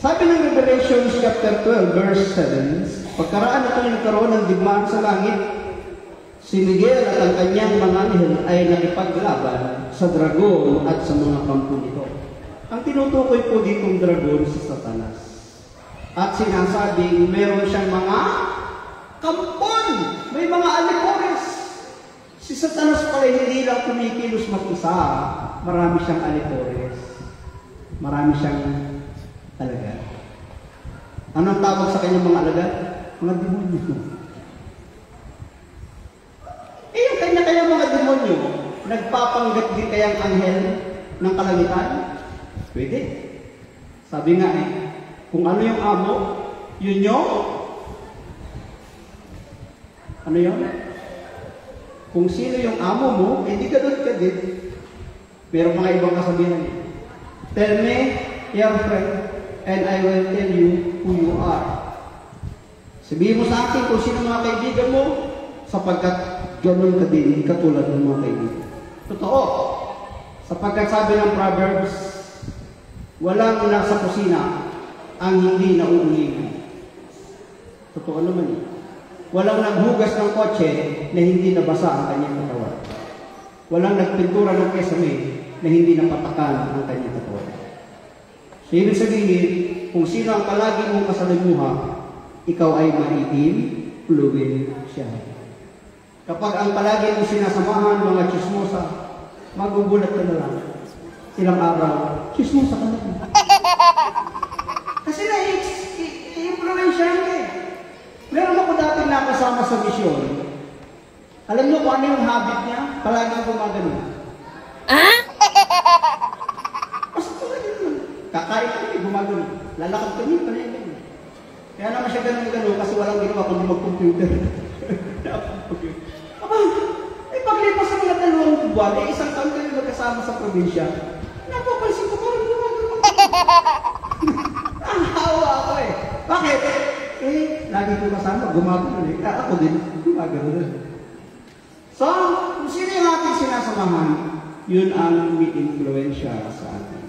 Sabi ng Revelation chapter 12, verse 7, pagkaraan ito nagkaroon ng digmaan sa langit, si Miguel at ang kanyang mga anghel ay nakipaglaban sa dragon at sa mga kampo nito. Ang tinutukoy po ditong dragon si Satanas. At sinasabing meron siyang mga kampon, may mga alipores. Si Satanas pala hindi lang kumikilos mag-isa, marami siyang alipores. Marami siyang alagad. Anong tawag sa kanyang mga alagad? Mga demonyo. Yung kanya-kanya mga demonyo, nagpapanggap din kayang anghel ng kalangitan? Pwede. Sabi nga kung ano yung amo, yun yung ano yun? Kung sino yung amo mo, hindi ka doon ka din. Pero mga ibang kasabihan tell me, your friend, and I will tell you who you are. Sabihin mo sa akin kung sino mga kaibigan mo, sapagkat ganoon ka din, katulad ng mga kaibigan. Totoo. Sapagkat sabi ng Proverbs, walang nasa kusina ang hindi nauulingan. Totoo naman Walang naghugas ng kotse na hindi nabasa ang kanyang katawan. Walang nagpintura ng kesame na hindi napatakan ang kanyang katawan. So, ibig sabihin, kung sino ang palagi mong kasalimuha, ikaw ay maitim, fluid siya. Kapag ang palagi mong sinasamahan, mga chismosa, magugulat ka na lang. Ilang araw, chismosa ka na. Kasi na-influence siya Meron ako dati nakasama sa misyon. Alam niyo kung ano yung habit niya? Palagi gumagano. Basta palagi naman. Kakain kami, gumagano. Lalakad kami, panay. Kaya naman siya ganun-gano kasi walang ginawa kundi mag-computer. Paglipas ng mga 2 buwan, isang taon kayo magkasama sa probinsya. Napapansin ko parang gumagano. Nahawa ako Bakit? Lagi ko kasama, gumagano ako din, gumagano So, kung sino yung ating sinasamahan, yun ang may influensya sa atin.